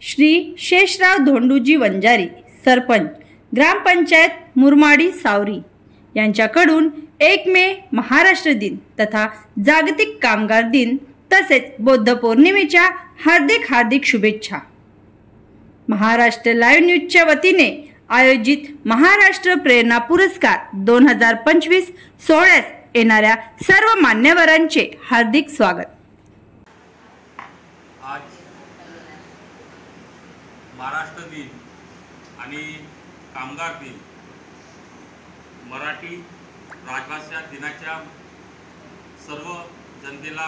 श्री शेषराव धोंडूजी वंजारी सरपंच ग्रामपंचायत मुरमाडी सावरी यांच्याकडून 1 मे महाराष्ट्र दिन तथा जागतिक कामगार दिन तसेच बुद्ध पौर्णिमेच्या हार्दिक शुभेच्छा। महाराष्ट्र लाईव्ह न्यूजच्या वतीने आयोजित महाराष्ट्र प्रेरणा पुरस्कार 2025 सोहळ्यास येणाऱ्या सर्व मान्यवरांचे हार्दिक स्वागत। आज महाराष्ट्र दिन आणि कामगार दिन, मराठी राजभाषा दिनाच्या सर्व जनतेला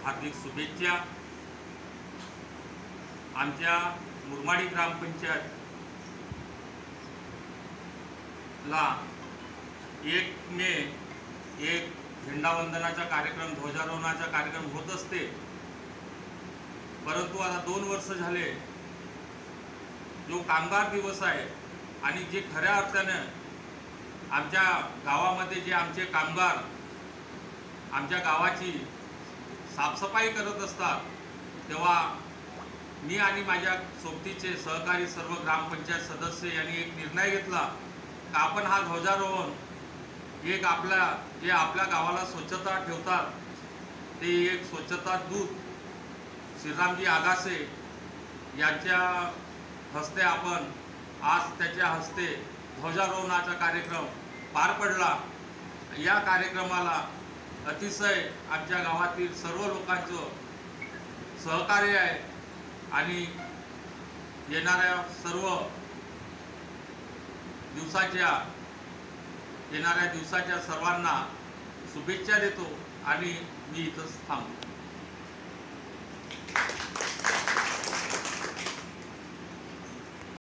हार्दिक शुभेच्छा। आमच्या मुरमाडी ग्रामपंचायत ला 1 मे एक झेंडावंदनाचा कार्यक्रम, ध्वजारोहणाचा कार्यक्रम होत असते, परंतु आता 2 वर्ष झाले जो कामगार दिवस आहे आणि जे खऱ्या अर्थाने आमच्या गावामध्ये जे आमचे कामगार आमच्या गावाची साफसफाई करत असतात, तेव्हा मी आणि माझ्या सोबतीचे सहकारी सर्व ग्रामपंचायत सदस्य यांनी एक निर्णय घेतला की आपण हा ध्वजारोहण एक आपल्या गावाला स्वच्छता ठेवतात ते एक स्वच्छता दूत श्रीरामजी आगासे यांच्या हस्ते आपण आज त्याच्या हस्ते ध्वजारोहणाचा कार्यक्रम पार पडला। या कार्यक्रमाला अतिशय आमच्या गावातील सर्व लोकांचं सहकार्य आहे आणि येणाऱ्या दिवसाच्या सर्वांना शुभेच्छा देतो आणि मी इथंच थांबतो।